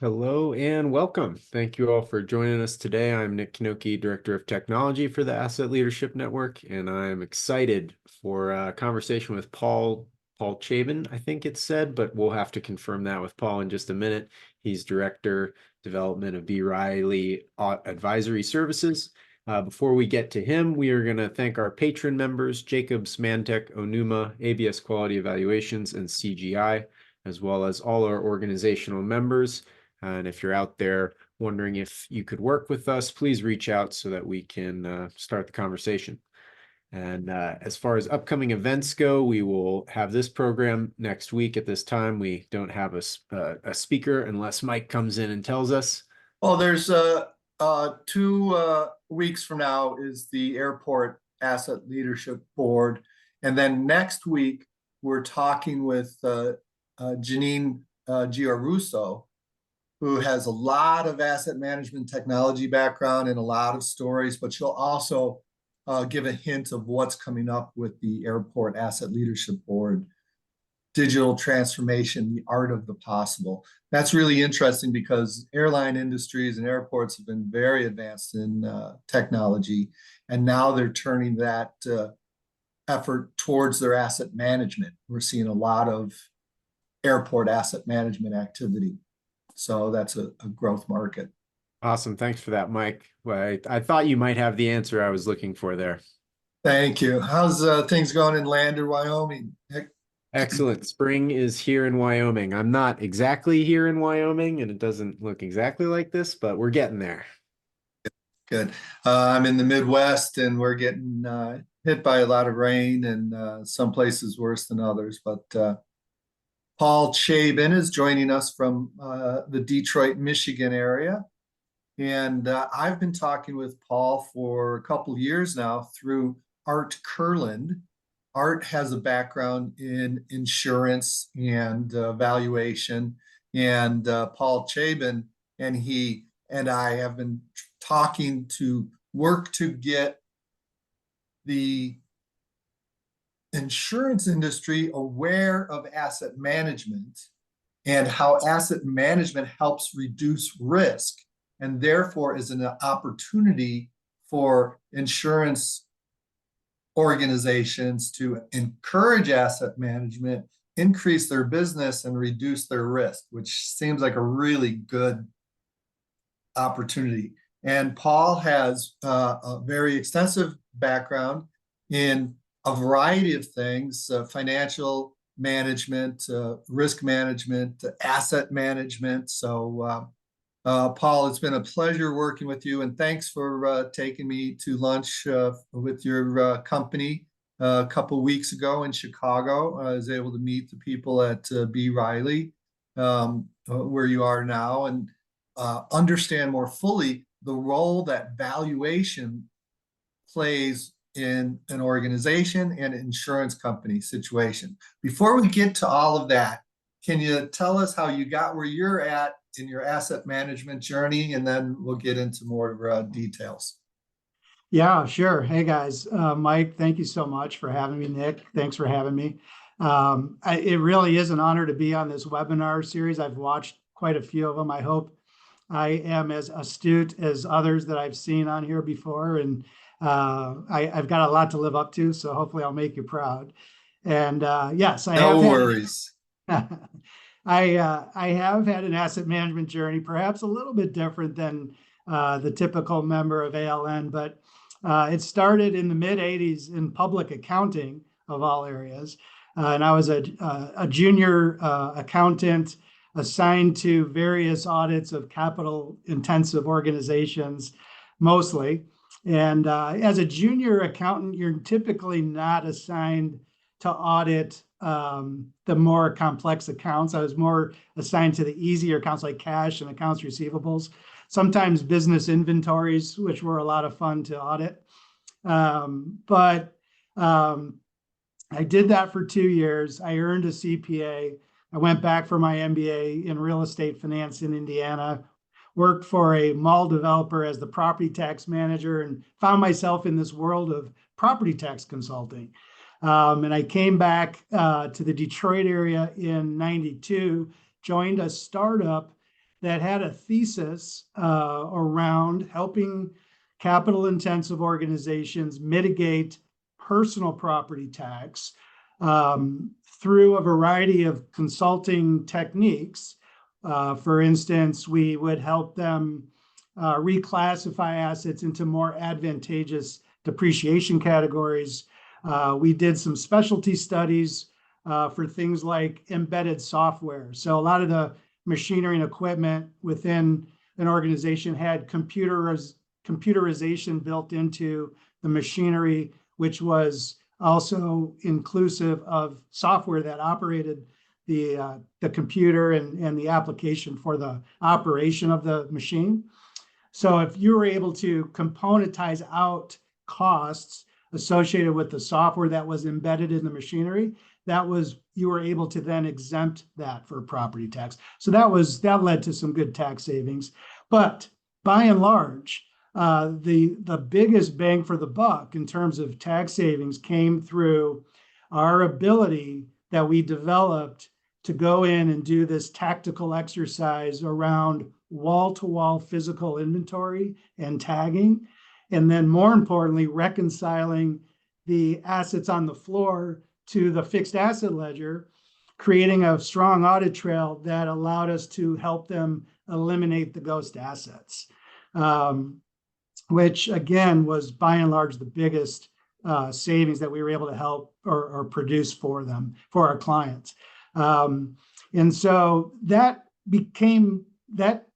Hello and welcome. Thank you all for joining us today. I'm Nick Kinoki, Director of Technology for the Asset Leadership Network, and I'm excited for a conversation with Paul Chabin, I think it said, but we'll have to confirm that with Paul in just a minute. He's Director Development of B. Riley Advisory Services. Before we get to him, we are going to thank our patron members, Jacobs, Mantech, Onuma, ABS Quality Evaluations, and CGI, as well as all our organizational members. And if you're out there wondering if you could work with us, please reach out so that we can start the conversation. And as far as upcoming events go, we will have this program next week at this time. We don't have a speaker unless Mike comes in and tells us. Well, there's 2 weeks from now is the Airport Asset Leadership Board. And then next week, we're talking with Janine Giarrusso, who has a lot of asset management technology background and a lot of stories, but she'll also give a hint of what's coming up with the Airport Asset Leadership Board, digital transformation, the art of the possible. That's really interesting because airline industries and airports have been very advanced in technology, and now they're turning that effort towards their asset management. We're seeing a lot of airport asset management activity. So that's a growth market. Awesome. Thanks for that, Mike. Well, I thought you might have the answer I was looking for there. Thank you. How's things going in Lander, Wyoming? Excellent. Spring is here in Wyoming. I'm not exactly here in Wyoming, and it doesn't look exactly like this, but we're getting there. Good. I'm in the Midwest, and we're getting hit by a lot of rain, and some places worse than others. But Paul Chabin is joining us from the Detroit, Michigan area. And I've been talking with Paul for a couple of years now through Art Kurland. Art has a background in insurance and valuation. And Paul Chabin and he and I have been talking to work to get the insurance industry aware of asset management and how asset management helps reduce risk and therefore is an opportunity for insurance organizations to encourage asset management, increase their business, and reduce their risk, which seems like a really good opportunity. And Paul has a very extensive background in a variety of things, financial management, risk management, asset management. So Paul, it's been a pleasure working with you, and thanks for taking me to lunch with your company a couple weeks ago in Chicago. I was able to meet the people at B. Riley, where you are now, and understand more fully the role that valuation plays in an organization and insurance company situation. Before we get to all of that, can you tell us how you got where you're at in your asset management journey, and then we'll get into more details. Yeah, sure. Hey guys, Mike, thank you so much for having me. Nick, thanks for having me. It really is an honor to be on this webinar series. I've watched quite a few of them. I hope I am as astute as others that I've seen on here before, and I've got a lot to live up to, so hopefully I'll make you proud. And yes, I have. No worries. I have had an asset management journey, perhaps a little bit different than the typical member of ALN, but it started in the mid 80s in public accounting of all areas. And I was a junior accountant assigned to various audits of capital intensive organizations, mostly. And as a junior accountant, you're typically not assigned to audit the more complex accounts. I was more assigned to the easier accounts like cash and accounts receivables, sometimes business inventories, which were a lot of fun to audit. But I did that for 2 years. I earned a CPA. I went back for my MBA in real estate finance in Indiana, worked for a mall developer as the property tax manager, and found myself in this world of property tax consulting. And I came back to the Detroit area in '92, joined a startup that had a thesis around helping capital-intensive organizations mitigate personal property tax through a variety of consulting techniques. For instance, we would help them reclassify assets into more advantageous depreciation categories. We did some specialty studies for things like embedded software. So a lot of the machinery and equipment within an organization had computerization built into the machinery, which was also inclusive of software that operated the computer and the application for the operation of the machine. So if you were able to componentize out costs associated with the software that was embedded in the machinery, you were able to then exempt that for property tax. So that led to some good tax savings. But by and large, the biggest bang for the buck in terms of tax savings came through our ability that we developed to go in and do this tactical exercise around wall-to-wall physical inventory and tagging. And then more importantly, reconciling the assets on the floor to the fixed asset ledger, creating a strong audit trail that allowed us to help them eliminate the ghost assets, which again was by and large the biggest savings that we were able to help or produce for them, for our clients. And so that became that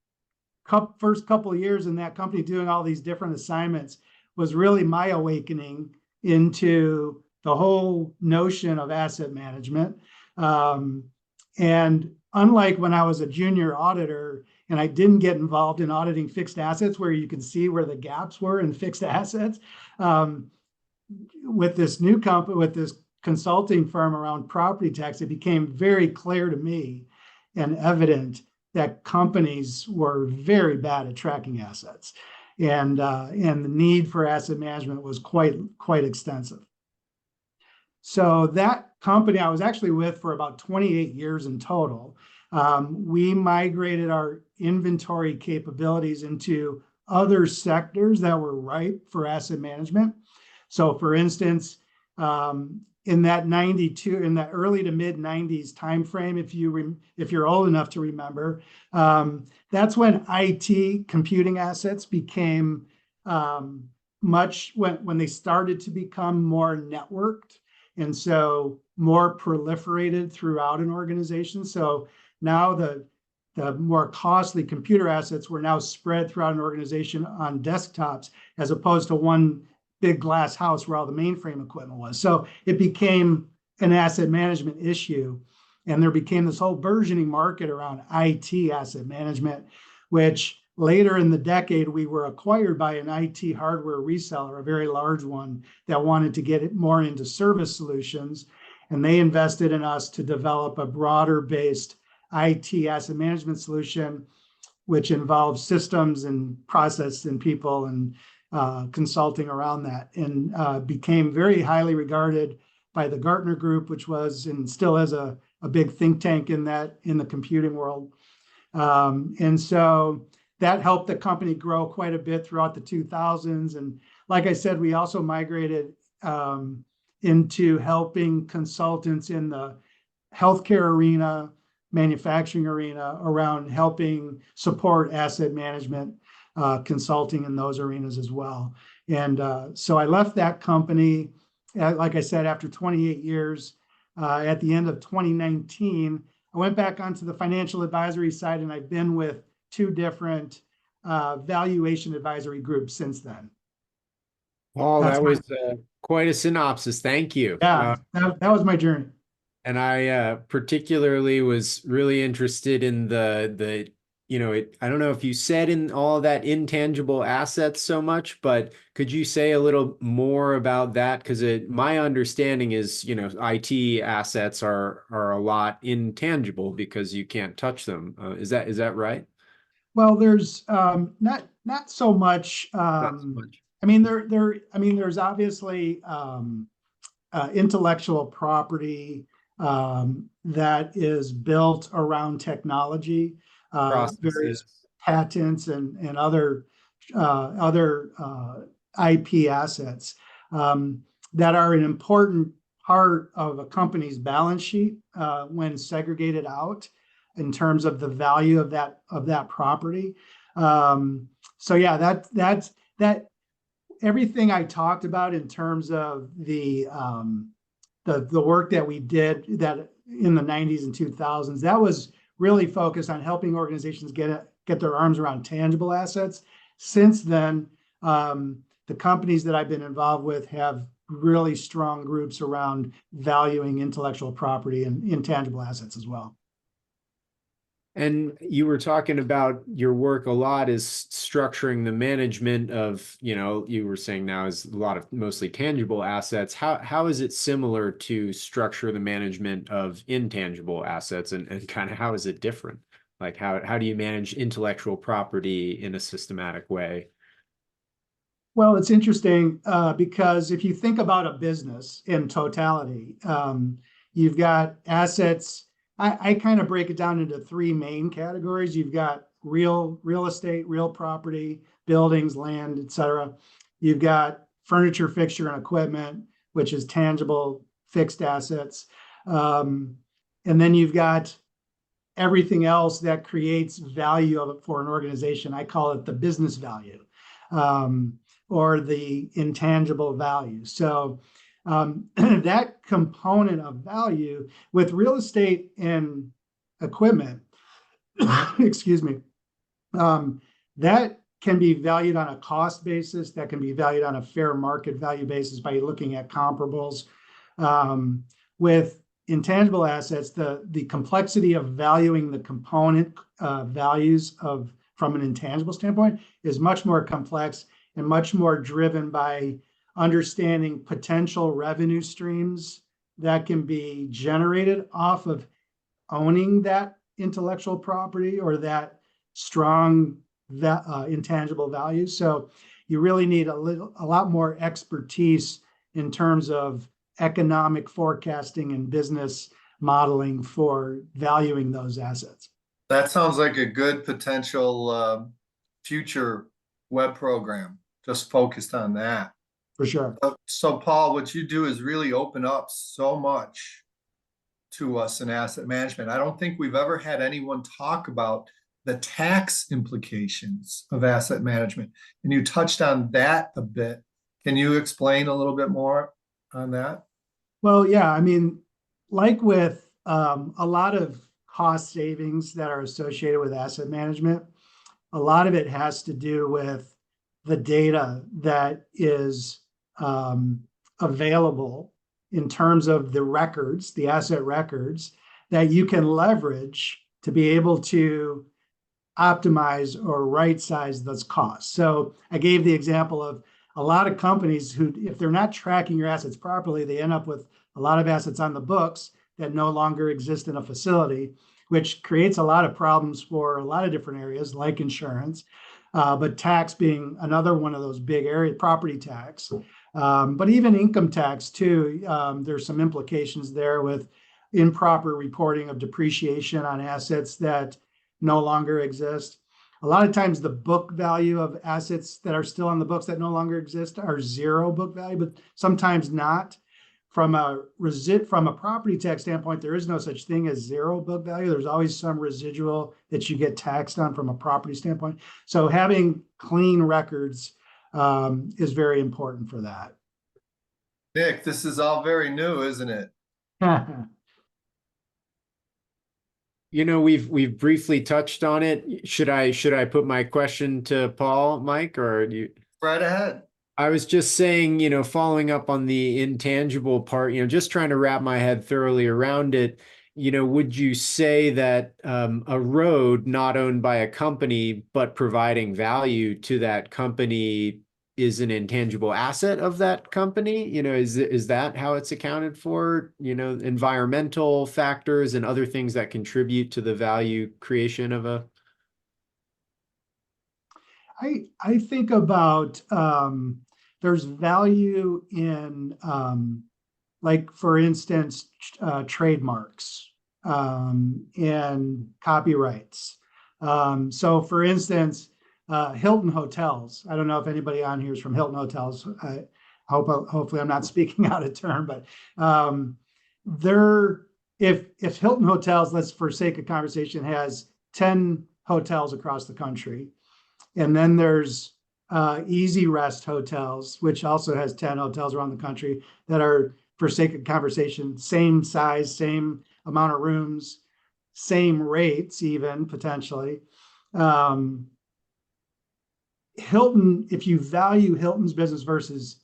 first couple of years in that company doing all these different assignments was really my awakening into the whole notion of asset management. And unlike when I was a junior auditor and I didn't get involved in auditing fixed assets where you can see where the gaps were in fixed assets, with this new company, with this consulting firm around property tax, it became very clear to me and evident that companies were very bad at tracking assets, and the need for asset management was quite extensive. So that company I was actually with for about 28 years in total. We migrated our inventory capabilities into other sectors that were ripe for asset management. So for instance, in that early to mid 90s timeframe, if you're old enough to remember, that's when IT computing assets became when they started to become more networked and so more proliferated throughout an organization. So now the more costly computer assets were now spread throughout an organization on desktops as opposed to one big glass house where all the mainframe equipment was. So it became an asset management issue. And there became this whole burgeoning market around IT asset management, which later in the decade, we were acquired by an IT hardware reseller, a very large one that wanted to get it more into service solutions. And they invested in us to develop a broader based IT asset management solution, which involves systems and process and people and consulting around that, and became very highly regarded by the Gartner Group, which was and still is a big think tank in the computing world. And so that helped the company grow quite a bit throughout the 2000s. And like I said, we also migrated into helping consultants in the healthcare arena, manufacturing arena around helping support asset management consulting in those arenas as well. And so I left that company, like I said, after 28 years. At the end of 2019, I went back onto the financial advisory side, and I've been with two different valuation advisory groups since then. Paul, that was quite a synopsis. Thank you. Yeah, that was my journey. And I particularly was really interested in the I don't know if you said in all that intangible assets so much, but could you say a little more about that? Because my understanding is, IT assets are a lot intangible because you can't touch them. Is that right? Well, there's not so much. Not so much. There's obviously intellectual property that is built around technology. various Processes. patents and other IP assets that are an important part of a company's balance sheet when segregated out in terms of the value of that property. So yeah, that's everything I talked about in terms of the work that we did that in the 90s and 2000s, that was really focused on helping organizations get their arms around tangible assets. Since then, the companies that I've been involved with have really strong groups around valuing intellectual property and intangible assets as well. And you were talking about your work a lot is structuring the management of, you were saying now is a lot of mostly tangible assets. How is it similar to structure the management of intangible assets, and kind of how is it different? Like how do you manage intellectual property in a systematic way? Well, it's interesting because if you think about a business in totality, you've got assets. I kind of break it down into three main categories. You've got real estate, real property, buildings, land, etc. You've got furniture, fixture, and equipment, which is tangible fixed assets. And then you've got everything else that creates value for an organization. I call it the business value. Or the intangible value. So that component of value with real estate and equipment, excuse me, that can be valued on a cost basis, that can be valued on a fair market value basis by looking at comparables. With intangible assets, the complexity of valuing the component values from an intangible standpoint is much more complex and much more driven by understanding potential revenue streams that can be generated off of owning that intellectual property or that strong intangible value. So you really need a lot more expertise in terms of economic forecasting and business modeling for valuing those assets. That sounds like a good potential future web program, just focused on that. For sure. So Paul, what you do is really open up so much to us in asset management. I don't think we've ever had anyone talk about the tax implications of asset management. And you touched on that a bit. Can you explain a little bit more on that? Well, yeah, I mean, like with a lot of cost savings that are associated with asset management, a lot of it has to do with the data that is available in terms of the records, the asset records that you can leverage to be able to optimize or right size those costs. So I gave the example of a lot of companies who, if they're not tracking your assets properly, they end up with a lot of assets on the books that no longer exist in a facility, which creates a lot of problems for a lot of different areas like insurance, but tax being another one of those big areas, property tax, but even income tax too. There's some implications there with improper reporting of depreciation on assets that no longer exist. A lot of times the book value of assets that are still on the books that no longer exist are zero book value, but sometimes not. From a property tax standpoint, there is no such thing as zero book value. There's always some residual that you get taxed on from a property standpoint. So having clean records is very important for that. Nick, this is all very new, isn't it? We've briefly touched on it. Should I put my question to Paul, Mike, or you? Right ahead. I was just saying, following up on the intangible part, just trying to wrap my head thoroughly around it. Would you say that a road not owned by a company but providing value to that company is an intangible asset of that company? Is that how it's accounted for? Environmental factors and other things that contribute to the value creation of a. I think about there's value in like, for instance, trademarks and copyrights. So for instance, Hilton Hotels. I don't know if anybody on here is from Hilton Hotels. Hopefully I'm not speaking out of turn, but if Hilton Hotels, let's for sake of conversation, has 10 hotels across the country, and then there's Easy Rest Hotels, which also has 10 hotels around the country that are, for sake of conversation, same size, same amount of rooms, same rates, even potentially. Hilton, if you value Hilton's business versus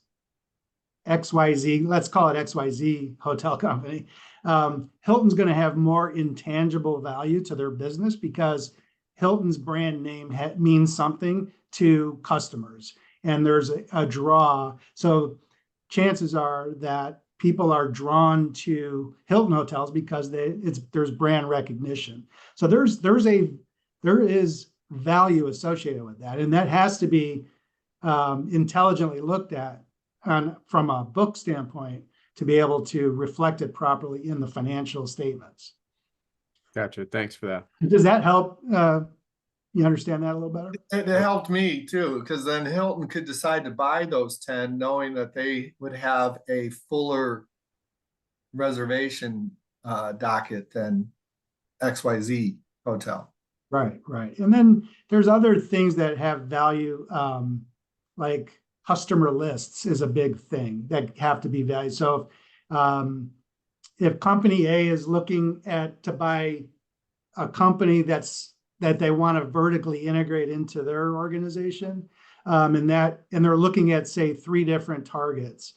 XYZ, let's call it XYZ hotel company, Hilton's going to have more intangible value to their business because Hilton's brand name means something to customers, and there's a draw. So chances are that people are drawn to Hilton hotels because there's brand recognition. So there is value associated with that, and that has to be intelligently looked at from a book standpoint to be able to reflect it properly in the financial statements. Gotcha. Thanks for that. Does that help? You understand that a little better? It helped me too, because then Hilton could decide to buy those 10, knowing that they would have a fuller reservation docket than XYZ hotel. Right, right. And then there's other things that have value, like customer lists is a big thing that have to be valued. So if company A is looking to buy a company that they want to vertically integrate into their organization, and they're looking at, say, 3 different targets.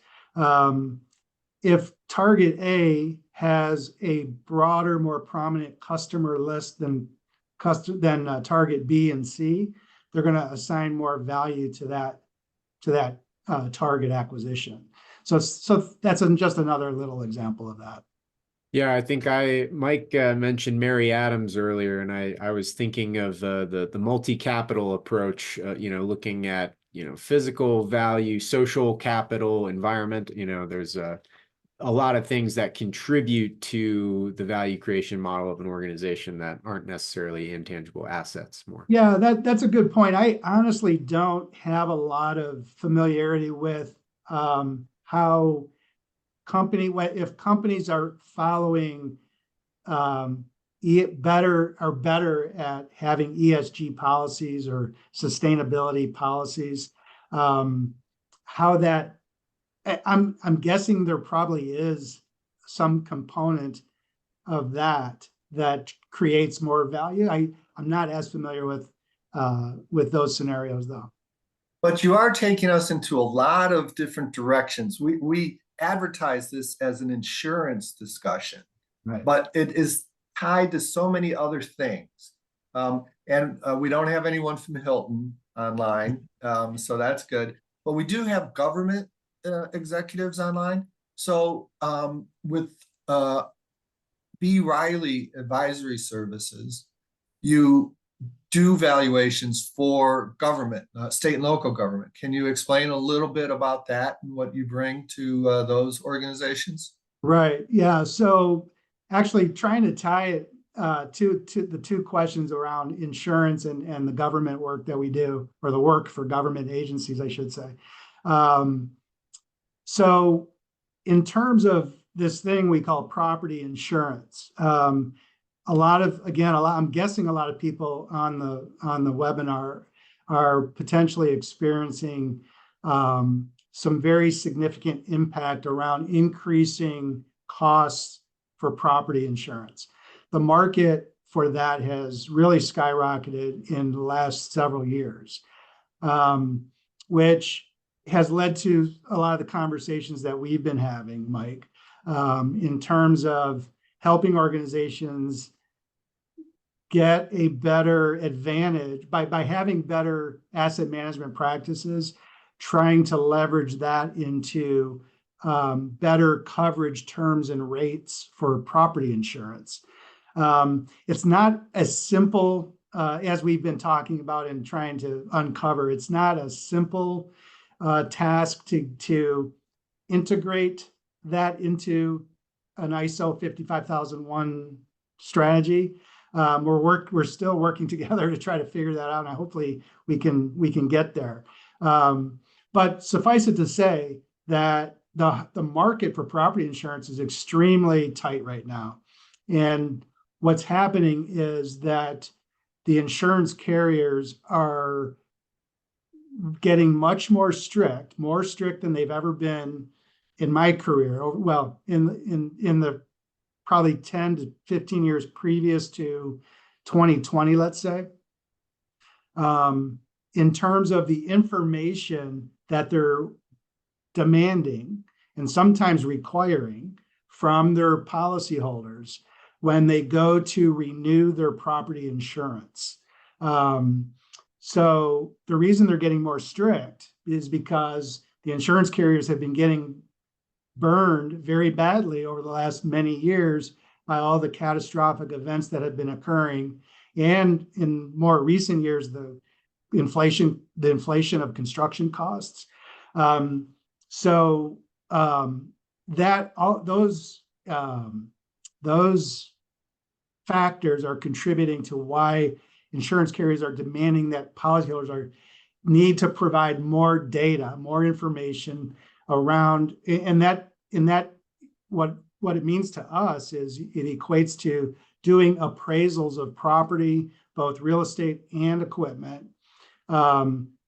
If target A has a broader, more prominent customer list than target B and C, they're going to assign more value to that target acquisition. So that's just another little example of that. Yeah, I think Mike mentioned Mary Adams earlier, and I was thinking of the multi-capital approach. Looking at physical value, social capital, environment. There's a lot of things that contribute to the value creation model of an organization that aren't necessarily intangible assets more. Yeah, that's a good point. I honestly don't have a lot of familiarity with how if companies are following better at having ESG policies or sustainability policies, how that I'm guessing there probably is some component of that creates more value. I'm not as familiar with those scenarios though. But you are taking us into a lot of different directions. We advertise this as an insurance discussion, Right. but it is tied to so many other things. And we don't have anyone from Hilton online, so that's good. But we do have government executives online. So with B. Riley Advisory Services, you do valuations for government, state and local government. Can you explain a little bit about that and what you bring to those organizations? Right. Yeah. So actually trying to tie it to the 2 questions around insurance and the government work that we do, or the work for government agencies, I should say. So in terms of this thing we call property insurance, I'm guessing a lot of people on the webinar are potentially experiencing some very significant impact around increasing costs for property insurance. The market for that has really skyrocketed in the last several years, which has led to a lot of the conversations that we've been having, Mike, in terms of helping organizations get a better advantage by having better asset management practices, trying to leverage that into better coverage terms and rates for property insurance. It's not as simple as we've been talking about and trying to uncover. It's not a simple task to integrate that into an ISO 55001 strategy. We're still working together to try to figure that out, and hopefully we can get there. But suffice it to say that the market for property insurance is extremely tight right now. And what's happening is that the insurance carriers are getting much more strict than they've ever been in my career. Well, in the probably 10 to 15 years previous to 2020, let's say, in terms of the information that they're demanding and sometimes requiring from their policyholders when they go to renew their property insurance. So the reason they're getting more strict is because the insurance carriers have been getting burned very badly over the last many years by all the catastrophic events that have been occurring. And in more recent years, the inflation of construction costs. That all those factors are contributing to why insurance carriers are demanding that policyholders need to provide more data, more information around, and that what it means to us is it equates to doing appraisals of property, both real estate and equipment,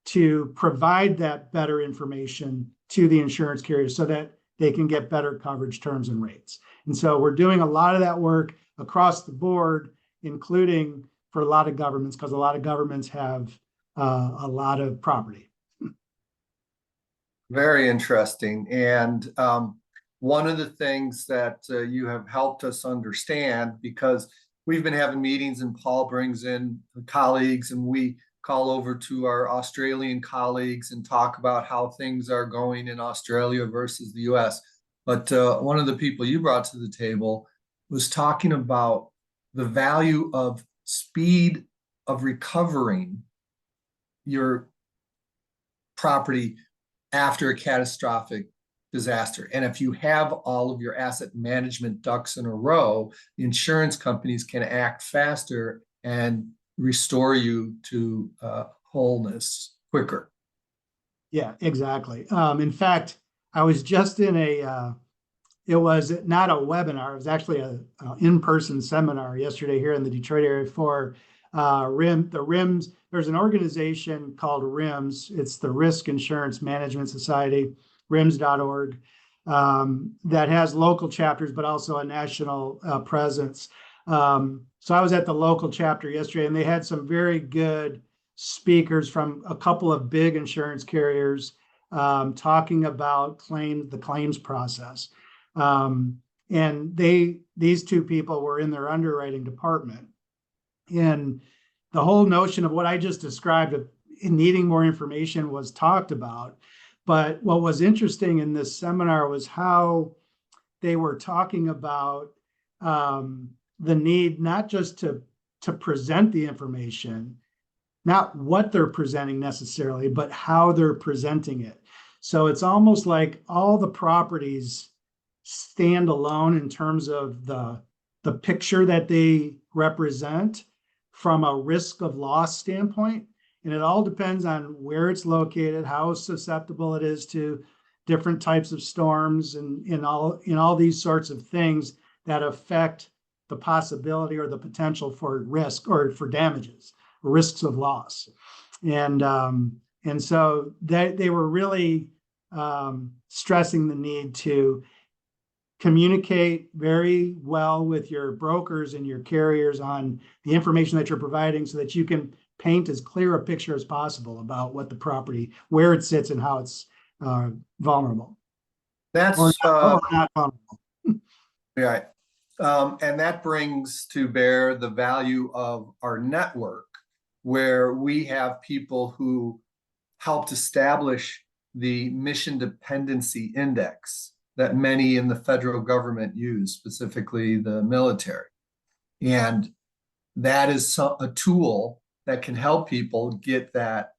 to provide that better information to the insurance carriers so that they can get better coverage terms and rates. And so we're doing a lot of that work across the board, including for a lot of governments, because a lot of governments have a lot of property. Very interesting. And one of the things that you have helped us understand, because we've been having meetings and Paul brings in colleagues and we call over to our Australian colleagues and talk about how things are going in Australia versus the US. But one of the people you brought to the table was talking about the value of speed of recovering your property after a catastrophic disaster. And if you have all of your asset management ducks in a row, the insurance companies can act faster and restore you to wholeness quicker. Yeah, exactly. In fact, I was just in it was not a webinar, it was actually an in-person seminar yesterday here in the Detroit area for RIMS. There's an organization called RIMS. It's the Risk Insurance Management Society, rims.org, that has local chapters, but also a national presence. So I was at the local chapter yesterday, and they had some very good speakers from a couple of big insurance carriers talking about the claims process. And these two people were in their underwriting department. And the whole notion of what I just described of needing more information was talked about. But what was interesting in this seminar was how they were talking about the need not just to present the information, not what they're presenting necessarily, but how they're presenting it. So it's almost like all the properties stand alone in terms of the picture that they represent from a risk of loss standpoint. And it all depends on where it's located, how susceptible it is to different types of storms and in all these sorts of things that affect the possibility or the potential for risk or for damages, risks of loss. And so they were really stressing the need to communicate very well with your brokers and your carriers on the information that you're providing so that you can paint as clear a picture as possible about what the property, where it sits and how it's vulnerable. That's or not vulnerable. right. And that brings to bear the value of our network, where we have people who helped establish the mission dependency index that many in the federal government use, specifically the military. And that is a tool that can help people get that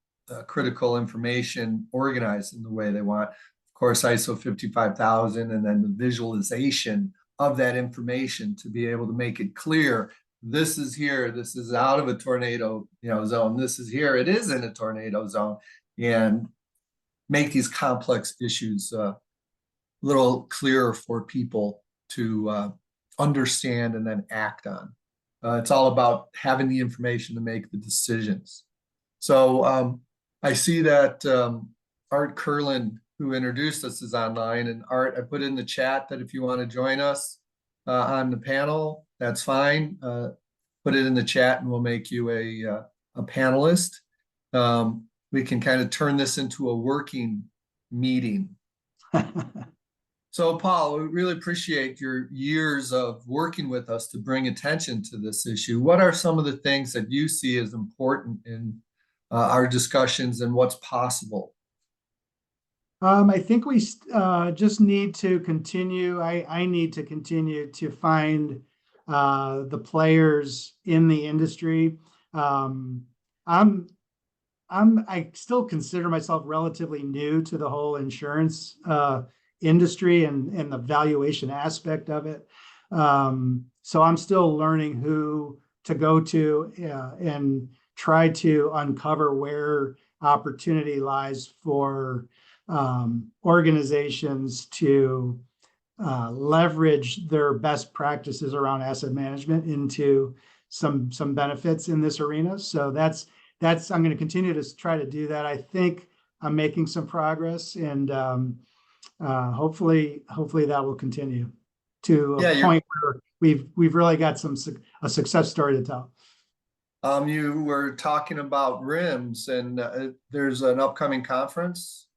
critical information organized in the way they want. Of course, ISO 55000, and then the visualization of that information to be able to make it clear this is here, this is out of a tornado, zone, this is here, it is in a tornado zone, and make these complex issues a little clearer for people to understand and then act on. It's all about having the information to make the decisions. So I see that Art Kurland, who introduced us, is online. And Art, I put in the chat that if you want to join us on the panel, that's fine. Put it in the chat and we'll make you a panelist. We can kind of turn this into a working meeting. So Paul, we really appreciate your years of working with us to bring attention to this issue. What are some of the things that you see as important in our discussions and what's possible? I think we just need to continue. I need to continue to find the players in the industry. I still consider myself relatively new to the whole insurance industry and the valuation aspect of it. So I'm still learning who to go to and try to uncover where opportunity lies for organizations to leverage their best practices around asset management into some benefits in this arena. So that's I'm going to continue to try to do that. I think I'm making some progress, and hopefully that will continue to a point where we've really got a success story to tell. You were talking about RIMS, and there's an upcoming conference.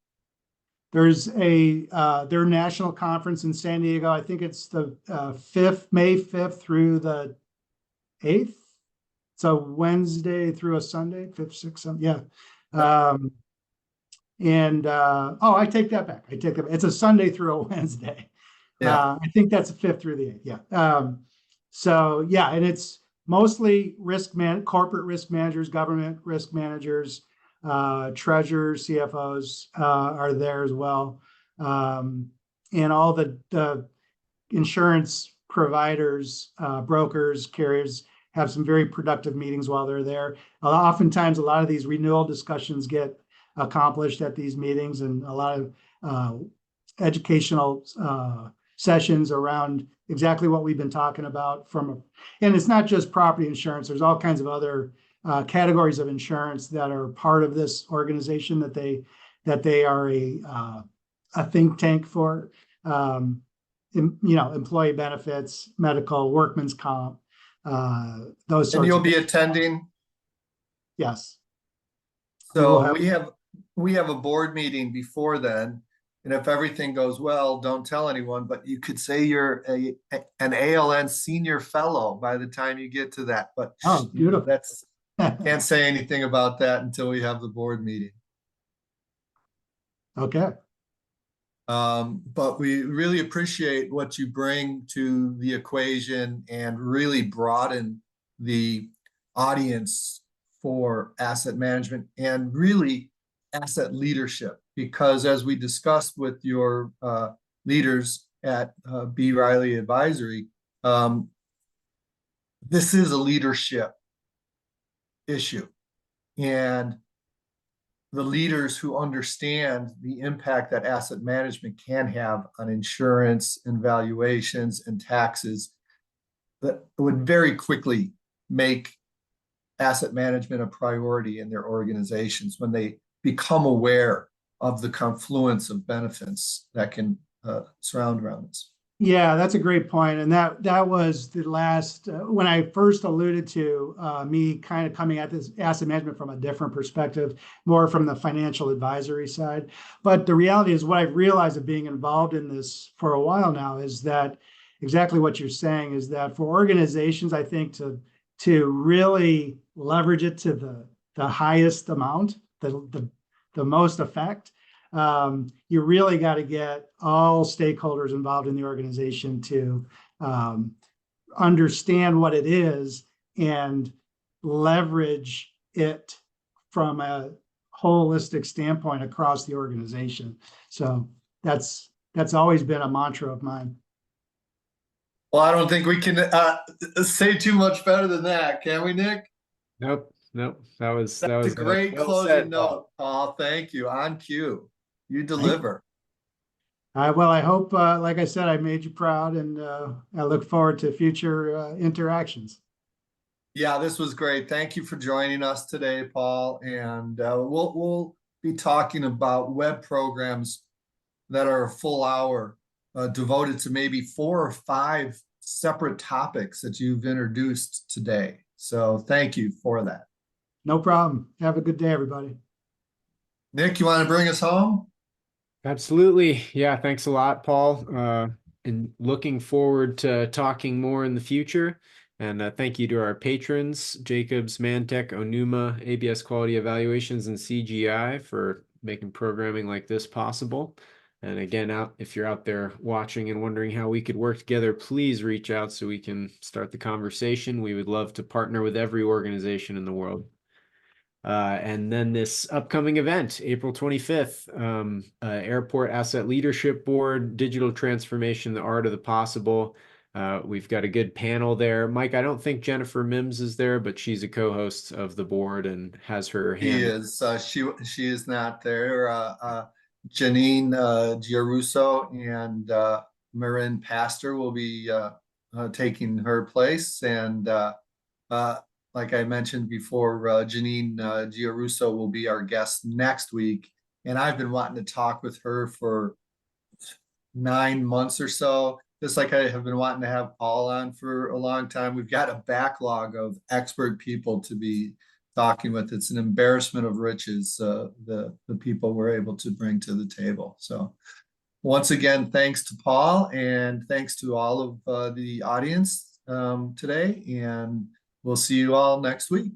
There's their national conference in San Diego. I think it's the May 5th through the 8th. So Wednesday through a Sunday, 5th, 6th, 7th, yeah. I take that back. It's a Sunday through a Wednesday. Yeah. I think that's the 5th through the 8th. Yeah. So yeah, and it's mostly corporate risk managers, government risk managers, treasurers, CFOs are there as well. And all the insurance providers, brokers, carriers have some very productive meetings while they're there. Oftentimes, a lot of these renewal discussions get accomplished at these meetings, and a lot of educational sessions around exactly what we've been talking about. And it's not just property insurance. There's all kinds of other categories of insurance that are part of this organization that they are a think tank for. Employee benefits, medical, workman's comp. Those sorts. And you'll be attending? Yes. So we have a board meeting before then, and if everything goes well, don't tell anyone, but you could say you're an ALN senior fellow by the time you get to that. But beautiful. Can't say anything about that until we have the board meeting. Okay. But we really appreciate what you bring to the equation and really broaden the audience for asset management and really asset leadership, because as we discussed with your leaders at B. Riley Advisory, this is a leadership issue, and the leaders who understand the impact that asset management can have on insurance and valuations and taxes, that would very quickly make asset management a priority in their organizations when they become aware of the confluence of benefits that can surround around this. Yeah, that's a great point. And that was the last, when I first alluded to me kind of coming at this asset management from a different perspective, more from the financial advisory side. But the reality is, what I've realized of being involved in this for a while now is that exactly what you're saying is that for organizations, I think to really leverage it to the highest amount, the most effect, you really got to get all stakeholders involved in the organization to understand what it is and leverage it from a holistic standpoint across the organization. So that's always been a mantra of mine. Well, I don't think we can say too much better than that, can we, Nick? Nope, nope. That was That's a great well closing said, Paul. note, Paul. Thank you. On cue. You deliver. Well, I hope, like I said, I made you proud, and I look forward to future interactions. Yeah, this was great. Thank you for joining us today, Paul. And we'll be talking about web programs that are a full hour devoted to maybe 4 or 5 separate topics that you've introduced today. So thank you for that. No problem. Have a good day, everybody. Nick, you want to bring us home? Absolutely. Yeah, thanks a lot, Paul. And looking forward to talking more in the future. And thank you to our patrons, Jacobs, Mantech, Onuma, ABS Quality Evaluations, and CGI for making programming like this possible. And again, if you're out there watching and wondering how we could work together, please reach out so we can start the conversation. We would love to partner with every organization in the world. And then this upcoming event, April 25th, Airport Asset Leadership Board, Digital Transformation, the Art of the Possible. We've got a good panel there. Mike, I don't think Jennifer Mims is there, but she's a co-host of the board and has her hand. She is not there. Janine Giarusso and Marin Pastor will be taking her place. And like I mentioned before, Janine Giarusso will be our guest next week. And I've been wanting to talk with her for 9 months or so, just like I have been wanting to have Paul on for a long time. We've got a backlog of expert people to be talking with. It's an embarrassment of riches, the people we're able to bring to the table. So once again, thanks to Paul, and thanks to all of the audience today. And we'll see you all next week.